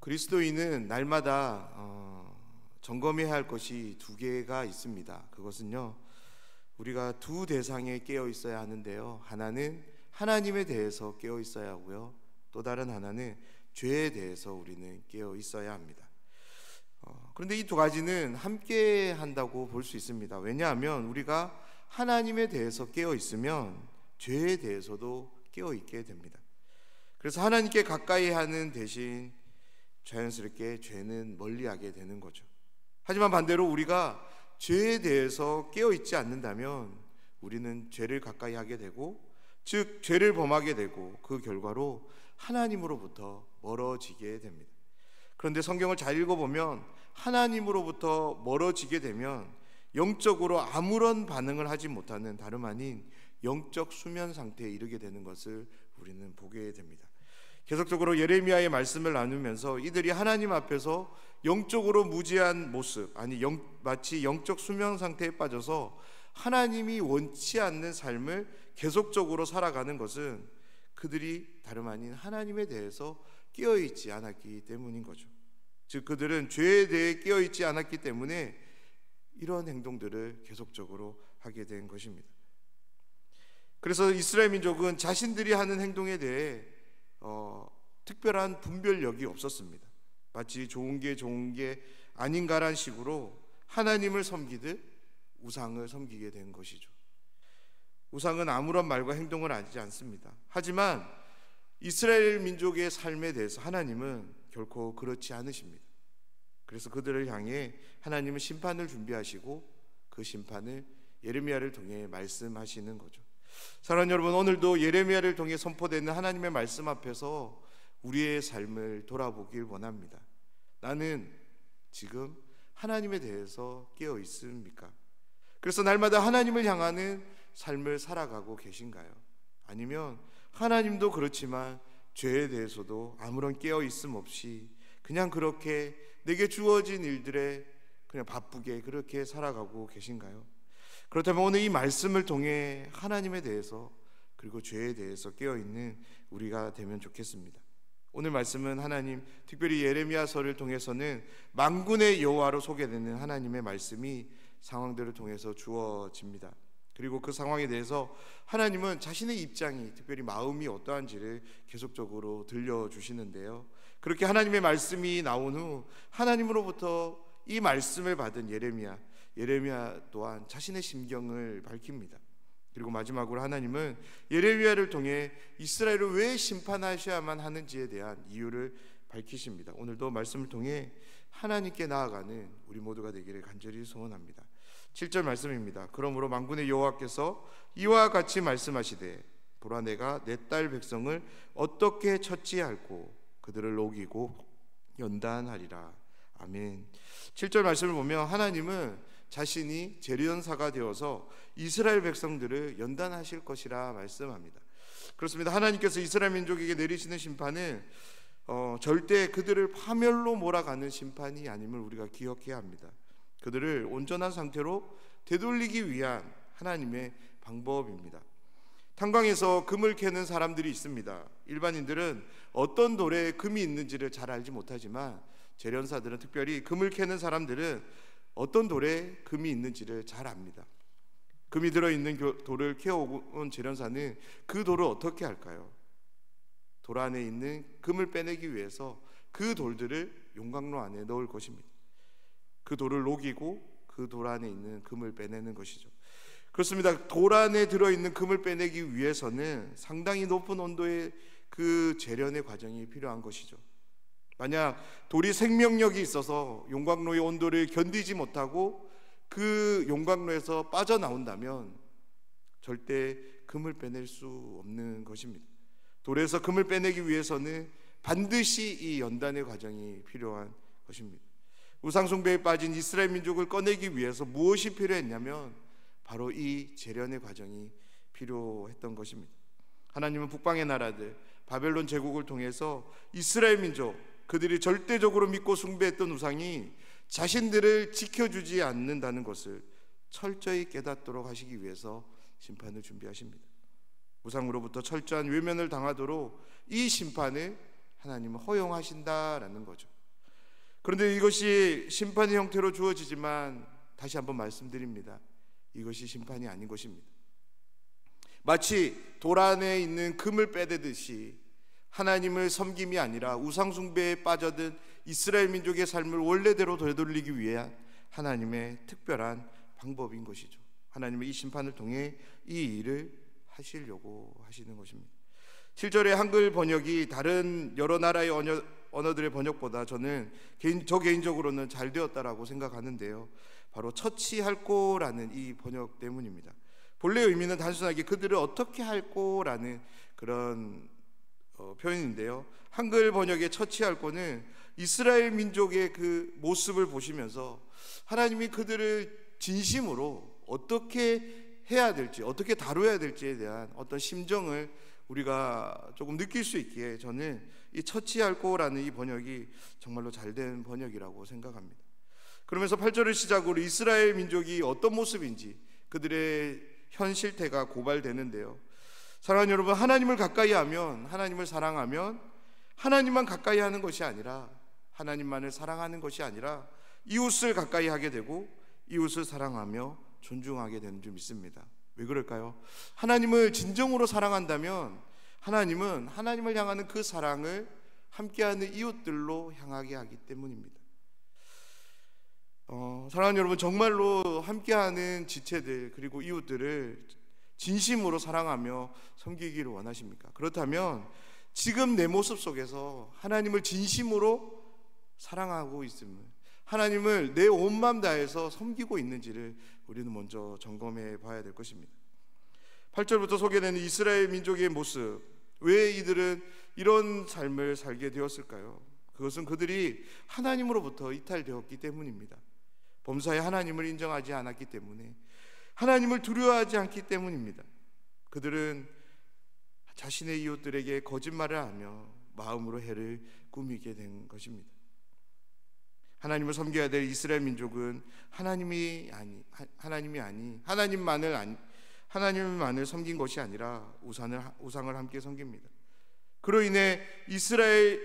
그리스도인은 날마다 점검해야 할 것이 두 개가 있습니다. 그것은요, 우리가 두 대상에 깨어 있어야 하는데요, 하나는 하나님에 대해서 깨어 있어야 하고요, 또 다른 하나는 죄에 대해서 우리는 깨어 있어야 합니다. 그런데 이 두 가지는 함께 한다고 볼 수 있습니다. 왜냐하면 우리가 하나님에 대해서 깨어 있으면 죄에 대해서도 깨어 있게 됩니다. 그래서 하나님께 가까이 하는 대신 자연스럽게 죄는 멀리하게 되는 거죠. 하지만 반대로 우리가 죄에 대해서 깨어 있지 않는다면 우리는 죄를 가까이 하게 되고, 즉 죄를 범하게 되고, 그 결과로 하나님으로부터 멀어지게 됩니다. 그런데 성경을 잘 읽어보면 하나님으로부터 멀어지게 되면 영적으로 아무런 반응을 하지 못하는, 다름 아닌 영적 수면 상태에 이르게 되는 것을 우리는 보게 됩니다. 계속적으로 예레미야의 말씀을 나누면서 이들이 하나님 앞에서 영적으로 무지한 모습, 마치 영적 수면 상태에 빠져서 하나님이 원치 않는 삶을 계속적으로 살아가는 것은 그들이 다름 아닌 하나님에 대해서 깨어있지 않았기 때문인 거죠. 즉 그들은 죄에 대해 깨어있지 않았기 때문에 이런 행동들을 계속적으로 하게 된 것입니다. 그래서 이스라엘 민족은 자신들이 하는 행동에 대해 특별한 분별력이 없었습니다. 마치 좋은 게 아닌가란 식으로 하나님을 섬기듯 우상을 섬기게 된 것이죠. 우상은 아무런 말과 행동을 하지 않습니다. 하지만 이스라엘 민족의 삶에 대해서 하나님은 결코 그렇지 않으십니다. 그래서 그들을 향해 하나님은 심판을 준비하시고 그 심판을 예레미야를 통해 말씀하시는 거죠. 사랑하는 여러분, 오늘도 예레미야를 통해 선포되는 하나님의 말씀 앞에서 우리의 삶을 돌아보길 원합니다. 나는 지금 하나님에 대해서 깨어 있습니까? 그래서 날마다 하나님을 향하는 삶을 살아가고 계신가요? 아니면 하나님도 그렇지만 죄에 대해서도 아무런 깨어 있음 없이 그냥 그렇게 내게 주어진 일들에 그냥 바쁘게 그렇게 살아가고 계신가요? 그렇다면 오늘 이 말씀을 통해 하나님에 대해서 그리고 죄에 대해서 깨어있는 우리가 되면 좋겠습니다. 오늘 말씀은 하나님, 특별히 예레미야서를 통해서는 만군의 여호와로 소개되는 하나님의 말씀이 상황들을 통해서 주어집니다. 그리고 그 상황에 대해서 하나님은 자신의 입장이, 특별히 마음이 어떠한지를 계속적으로 들려주시는데요, 그렇게 하나님의 말씀이 나온 후 하나님으로부터 이 말씀을 받은 예레미야 또한 자신의 심경을 밝힙니다. 그리고 마지막으로 하나님은 예레미야를 통해 이스라엘을 왜 심판하셔야만 하는지에 대한 이유를 밝히십니다. 오늘도 말씀을 통해 하나님께 나아가는 우리 모두가 되기를 간절히 소원합니다. 7절 말씀입니다. 그러므로 만군의 여호와께서 이와 같이 말씀하시되 보라, 내가 내 딸 백성을 어떻게 처치할고 그들을 녹이고 연단하리라. 아멘. 7절 말씀을 보면 하나님은 자신이 재련사가 되어서 이스라엘 백성들을 연단하실 것이라 말씀합니다. 그렇습니다. 하나님께서 이스라엘 민족에게 내리시는 심판은 절대 그들을 파멸로 몰아가는 심판이 아님을 우리가 기억해야 합니다. 그들을 온전한 상태로 되돌리기 위한 하나님의 방법입니다. 탄광에서 금을 캐는 사람들이 있습니다. 일반인들은 어떤 돌에 금이 있는지를 잘 알지 못하지만 재련사들은, 특별히 금을 캐는 사람들은 어떤 돌에 금이 있는지를 잘 압니다. 금이 들어있는 돌을 캐오고 재련사는 그 돌을 어떻게 할까요? 돌 안에 있는 금을 빼내기 위해서 그 돌들을 용광로 안에 넣을 것입니다. 그 돌을 녹이고 그 돌 안에 있는 금을 빼내는 것이죠. 그렇습니다. 돌 안에 들어있는 금을 빼내기 위해서는 상당히 높은 온도의 그 재련의 과정이 필요한 것이죠. 만약 돌이 생명력이 있어서 용광로의 온도를 견디지 못하고 그 용광로에서 빠져나온다면 절대 금을 빼낼 수 없는 것입니다. 돌에서 금을 빼내기 위해서는 반드시 이 연단의 과정이 필요한 것입니다. 우상숭배에 빠진 이스라엘 민족을 꺼내기 위해서 무엇이 필요했냐면 바로 이 재련의 과정이 필요했던 것입니다. 하나님은 북방의 나라들, 바벨론 제국을 통해서 이스라엘 민족, 그들이 절대적으로 믿고 숭배했던 우상이 자신들을 지켜주지 않는다는 것을 철저히 깨닫도록 하시기 위해서 심판을 준비하십니다. 우상으로부터 철저한 외면을 당하도록 이 심판을 하나님은 허용하신다라는 거죠. 그런데 이것이 심판의 형태로 주어지지만 다시 한번 말씀드립니다. 이것이 심판이 아닌 것입니다. 마치 돌 안에 있는 금을 빼대듯이 하나님을 섬김이 아니라 우상숭배에 빠져든 이스라엘 민족의 삶을 원래대로 되돌리기 위한 하나님의 특별한 방법인 것이죠. 하나님은 이 심판을 통해 이 일을 하시려고 하시는 것입니다. 7절의 한글 번역이 다른 여러 나라의 언어들의 번역보다 저는 개인적으로는 잘 되었다라고 생각하는데요, 바로 처치할꼬라는 이 번역 때문입니다. 본래 의미는 단순하게 그들을 어떻게 할꼬라는 그런 표현인데요, 한글 번역의 처치할꼬는 이스라엘 민족의 그 모습을 보시면서 하나님이 그들을 진심으로 어떻게 해야 될지, 어떻게 다뤄야 될지에 대한 어떤 심정을 우리가 조금 느낄 수 있기에 저는 이 처치할꼬라는 이 번역이 정말로 잘된 번역이라고 생각합니다. 그러면서 8절을 시작으로 이스라엘 민족이 어떤 모습인지 그들의 현 실태가 고발되는데요, 사랑하는 여러분, 하나님을 가까이 하면, 하나님을 사랑하면 하나님만 가까이 하는 것이 아니라, 하나님만을 사랑하는 것이 아니라 이웃을 가까이 하게 되고 이웃을 사랑하며 존중하게 되는 줄 믿습니다. 왜 그럴까요? 하나님을 진정으로 사랑한다면 하나님은 하나님을 향하는 그 사랑을 함께하는 이웃들로 향하게 하기 때문입니다. 사랑하는 여러분, 정말로 함께하는 지체들 그리고 이웃들을 진심으로 사랑하며 섬기기를 원하십니까? 그렇다면 지금 내 모습 속에서 하나님을 진심으로 사랑하고 있음을, 하나님을 내 온 마음 다해서 섬기고 있는지를 우리는 먼저 점검해 봐야 될 것입니다. 8절부터 소개되는 이스라엘 민족의 모습, 왜 이들은 이런 삶을 살게 되었을까요? 그것은 그들이 하나님으로부터 이탈되었기 때문입니다. 범사에 하나님을 인정하지 않았기 때문에, 하나님을 두려워하지 않기 때문입니다. 그들은 자신의 이웃들에게 거짓말을 하며 마음으로 해를 꾸미게 된 것입니다. 하나님을 섬겨야 될 이스라엘 민족은 하나님만을 섬긴 것이 아니라 우상을 함께 섬깁니다. 그로 인해 이스라엘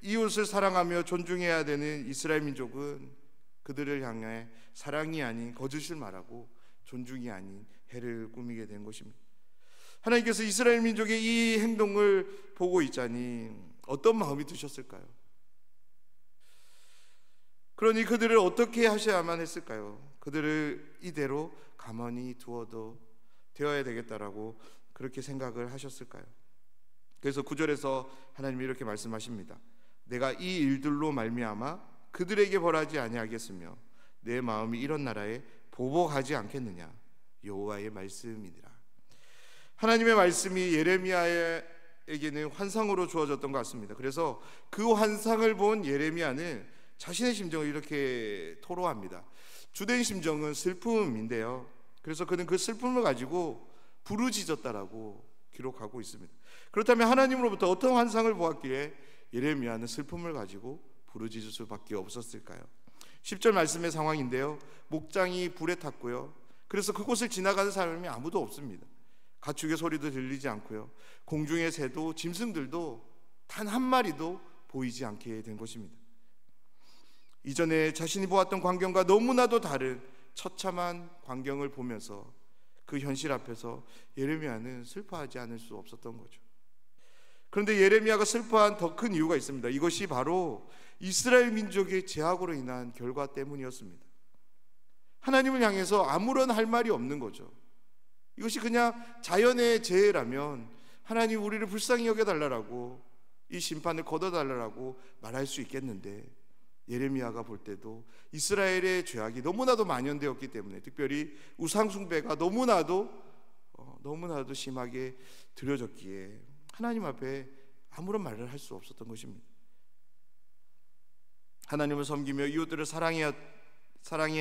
이웃을 사랑하며 존중해야 되는 이스라엘 민족은 그들을 향해 사랑이 아닌 거짓을 말하고 존중이 아닌 해를 꾸미게 된 것입니다. 하나님께서 이스라엘 민족의 이 행동을 보고 있자니 어떤 마음이 드셨을까요? 그러니 그들을 어떻게 하셔야만 했을까요? 그들을 이대로 가만히 두어도 되어야 되겠다라고 그렇게 생각을 하셨을까요? 그래서 9절에서 하나님이 이렇게 말씀하십니다. 내가 이 일들로 말미암아 그들에게 벌하지 아니하겠으며 내 마음이 이런 나라에 보복하지 않겠느냐, 여호와의 말씀이니라. 하나님의 말씀이 예레미야에게는 환상으로 주어졌던 것 같습니다. 그래서 그 환상을 본 예레미야는 자신의 심정을 이렇게 토로합니다. 주된 심정은 슬픔인데요, 그래서 그는 그 슬픔을 가지고 부르짖었다라고 기록하고 있습니다. 그렇다면 하나님으로부터 어떤 환상을 보았기에 예레미야는 슬픔을 가지고 부르짖을 수밖에 없었을까요? 10절 말씀의 상황인데요, 목장이 불에 탔고요, 그래서 그곳을 지나가는 사람이 아무도 없습니다. 가축의 소리도 들리지 않고요, 공중의 새도 짐승들도 단 한 마리도 보이지 않게 된 것입니다. 이전에 자신이 보았던 광경과 너무나도 다른 처참한 광경을 보면서 그 현실 앞에서 예레미야는 슬퍼하지 않을 수 없었던 거죠. 그런데 예레미야가 슬퍼한 더 큰 이유가 있습니다. 이것이 바로 이스라엘 민족의 죄악으로 인한 결과 때문이었습니다. 하나님을 향해서 아무런 할 말이 없는 거죠. 이것이 그냥 자연의 재해라면 하나님 우리를 불쌍히 여겨달라고, 이 심판을 걷어달라고 말할 수 있겠는데, 예레미야가 볼 때도 이스라엘의 죄악이 너무나도 만연되었기 때문에, 특별히 우상숭배가 너무나도 심하게 드려졌기에 하나님 앞에 아무런 말을 할 수 없었던 것입니다. 하나님을 섬기며 이웃들을 사랑해야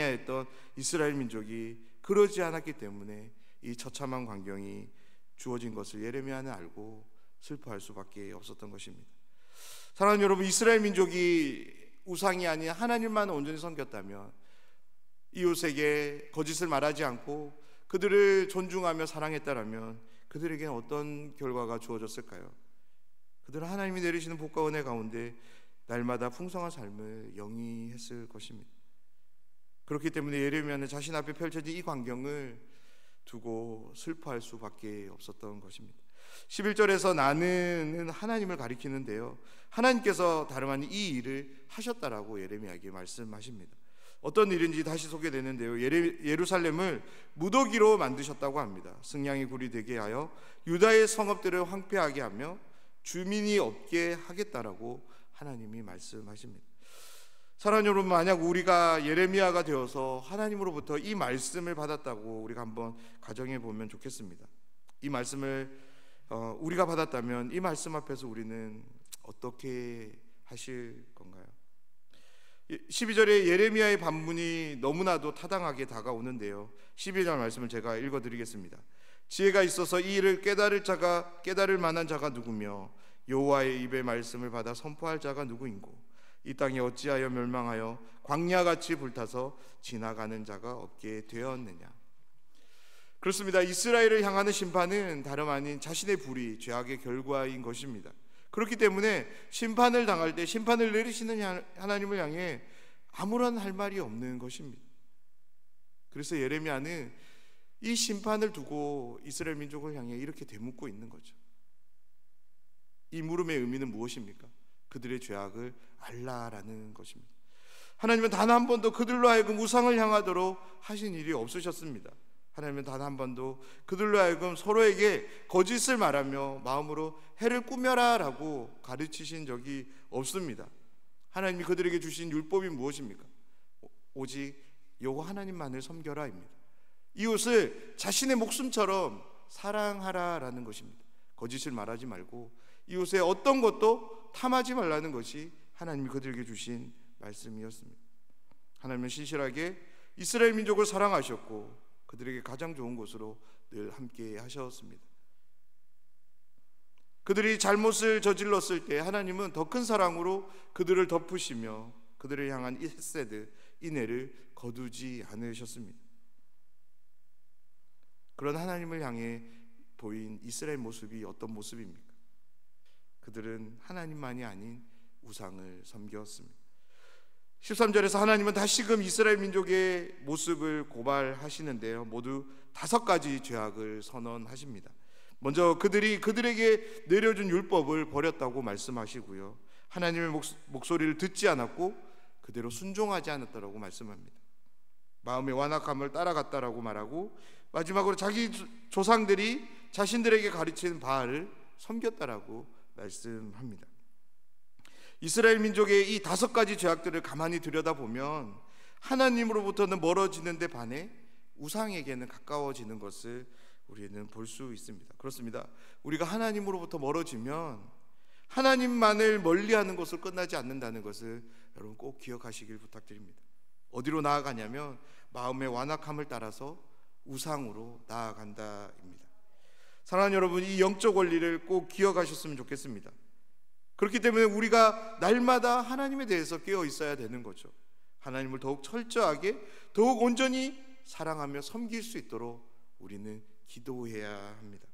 했던 이스라엘 민족이 그러지 않았기 때문에 이 처참한 광경이 주어진 것을 예레미야는 알고 슬퍼할 수밖에 없었던 것입니다. 사랑하는 여러분, 이스라엘 민족이 우상이 아닌 하나님만 온전히 섬겼다면, 이웃에게 거짓을 말하지 않고 그들을 존중하며 사랑했다라면 그들에게는 어떤 결과가 주어졌을까요? 그들은 하나님이 내리시는 복과 은혜 가운데 날마다 풍성한 삶을 영위했을 것입니다. 그렇기 때문에 예레미야는 자신 앞에 펼쳐진 이 광경을 두고 슬퍼할 수밖에 없었던 것입니다. 11절에서 나는 하나님을 가리키는데요, 하나님께서 다름 아닌 이 일을 하셨다라고 예레미야에게 말씀하십니다. 어떤 일인지 다시 소개되는데요, 예루살렘을 무더기로 만드셨다고 합니다. 승냥이 굴이 되게 하여 유다의 성읍들을 황폐하게 하며 주민이 없게 하겠다라고 하나님이 말씀하십니다. 사랑하는 여러분, 만약 우리가 예레미야가 되어서 하나님으로부터 이 말씀을 받았다고 우리가 한번 가정해 보면 좋겠습니다. 이 말씀을 우리가 받았다면 이 말씀 앞에서 우리는 어떻게 하실 건가요? 12절에 예레미야의 반문이 너무나도 타당하게 다가오는데요, 12절 말씀을 제가 읽어드리겠습니다. 지혜가 있어서 이 일을 깨달을 만한 자가 누구며 여호와의 입의 말씀을 받아 선포할 자가 누구인고 이 땅이 어찌하여 멸망하여 광야같이 불타서 지나가는 자가 없게 되었느냐. 그렇습니다. 이스라엘을 향하는 심판은 다름 아닌 자신의 불의, 죄악의 결과인 것입니다. 그렇기 때문에 심판을 당할 때 심판을 내리시는 하나님을 향해 아무런 할 말이 없는 것입니다. 그래서 예레미야는 이 심판을 두고 이스라엘 민족을 향해 이렇게 되묻고 있는 거죠. 이 물음의 의미는 무엇입니까? 그들의 죄악을 알라라는 것입니다. 하나님은 단 한 번도 그들로 하여금 우상을 향하도록 하신 일이 없으셨습니다. 하나님은 단 한 번도 그들로 하여금 서로에게 거짓을 말하며 마음으로 해를 꾸며라 라고 가르치신 적이 없습니다. 하나님이 그들에게 주신 율법이 무엇입니까? 오직 여호와 하나님만을 섬겨라입니다. 이웃을 자신의 목숨처럼 사랑하라라는 것입니다. 거짓을 말하지 말고 이웃의 어떤 것도 탐하지 말라는 것이 하나님이 그들에게 주신 말씀이었습니다. 하나님은 신실하게 이스라엘 민족을 사랑하셨고 그들에게 가장 좋은 곳으로 늘 함께 하셨습니다. 그들이 잘못을 저질렀을 때 하나님은 더 큰 사랑으로 그들을 덮으시며 그들을 향한 이 헤세드, 인애를 거두지 않으셨습니다. 그런 하나님을 향해 보인 이스라엘 모습이 어떤 모습입니까? 그들은 하나님만이 아닌 우상을 섬겼습니다. 13절에서 하나님은 다시금 이스라엘 민족의 모습을 고발하시는데요, 모두 5가지 죄악을 선언하십니다. 먼저 그들에게 내려준 율법을 버렸다고 말씀하시고요, 하나님의 목소리를 듣지 않았고 그대로 순종하지 않았다라고 말씀합니다. 마음의 완악함을 따라갔다라고 말하고 마지막으로 자기 조상들이 자신들에게 가르친 바알을 섬겼다라고 말씀합니다. 이스라엘 민족의 이 5가지 죄악들을 가만히 들여다보면 하나님으로부터는 멀어지는데 반해 우상에게는 가까워지는 것을 우리는 볼 수 있습니다. 그렇습니다. 우리가 하나님으로부터 멀어지면 하나님만을 멀리하는 것으로 끝나지 않는다는 것을 여러분 꼭 기억하시길 부탁드립니다. 어디로 나아가냐면 마음의 완악함을 따라서 우상으로 나아간다입니다. 사랑하는 여러분, 이 영적 원리를 꼭 기억하셨으면 좋겠습니다. 그렇기 때문에 우리가 날마다 하나님에 대해서 깨어 있어야 되는 거죠. 하나님을 더욱 철저하게, 더욱 온전히 사랑하며 섬길 수 있도록 우리는 기도해야 합니다.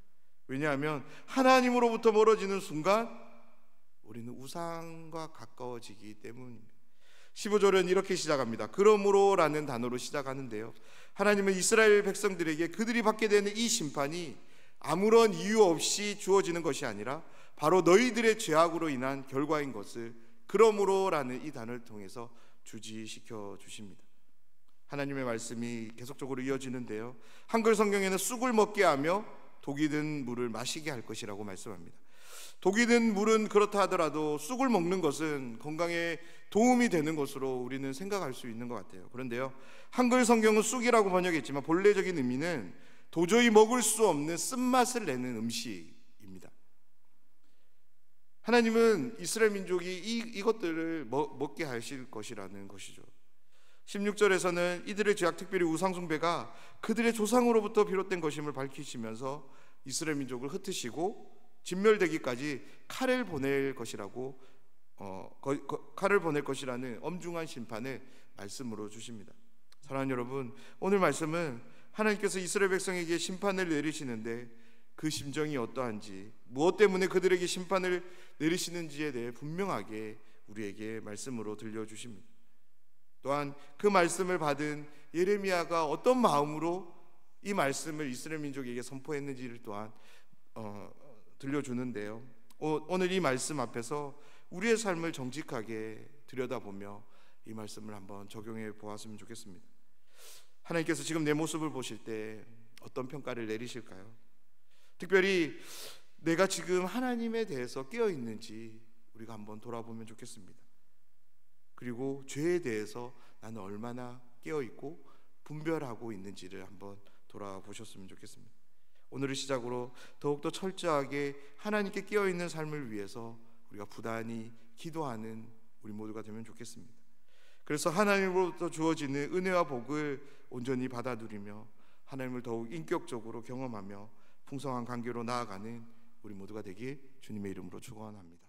왜냐하면 하나님으로부터 멀어지는 순간 우리는 우상과 가까워지기 때문입니다. 15절은 이렇게 시작합니다. 그러므로 라는 단어로 시작하는데요, 하나님은 이스라엘 백성들에게 그들이 받게 되는 이 심판이 아무런 이유 없이 주어지는 것이 아니라 바로 너희들의 죄악으로 인한 결과인 것을 그러므로 라는 이 단어를 통해서 주지시켜 주십니다. 하나님의 말씀이 계속적으로 이어지는데요, 한글 성경에는 쑥을 먹게 하며 독이 든 물을 마시게 할 것이라고 말씀합니다. 독이 든 물은 그렇다 하더라도 쑥을 먹는 것은 건강에 도움이 되는 것으로 우리는 생각할 수 있는 것 같아요. 그런데요, 한글 성경은 쑥이라고 번역했지만 본래적인 의미는 도저히 먹을 수 없는 쓴맛을 내는 음식입니다. 하나님은 이스라엘 민족이 이것들을 먹게 하실 것이라는 것이죠. 16절에서는 이들의 죄악, 특별히 우상숭배가 그들의 조상으로부터 비롯된 것임을 밝히시면서 이스라엘 민족을 흩으시고 진멸되기까지 칼을 보낼 것이라는 엄중한 심판을 말씀으로 주십니다. 사랑하는 여러분, 오늘 말씀은 하나님께서 이스라엘 백성에게 심판을 내리시는데 그 심정이 어떠한지, 무엇 때문에 그들에게 심판을 내리시는지에 대해 분명하게 우리에게 말씀으로 들려주십니다. 또한 그 말씀을 받은 예레미야가 어떤 마음으로 이 말씀을 이스라엘 민족에게 선포했는지를 또한 들려주는데요. 오늘 이 말씀 앞에서 우리의 삶을 정직하게 들여다보며 이 말씀을 한번 적용해 보았으면 좋겠습니다. 하나님께서 지금 내 모습을 보실 때 어떤 평가를 내리실까요? 특별히 내가 지금 하나님에 대해서 깨어 있는지 우리가 한번 돌아보면 좋겠습니다. 그리고 죄에 대해서 나는 얼마나 깨어 있고 분별하고 있는지를 한번 돌아보셨으면 좋겠습니다. 오늘을 시작으로 더욱더 철저하게 하나님께 깨어 있는 삶을 위해서 우리가 부단히 기도하는 우리 모두가 되면 좋겠습니다. 그래서 하나님으로부터 주어지는 은혜와 복을 온전히 받아 누리며 하나님을 더욱 인격적으로 경험하며 풍성한 관계로 나아가는 우리 모두가 되길 주님의 이름으로 축원합니다.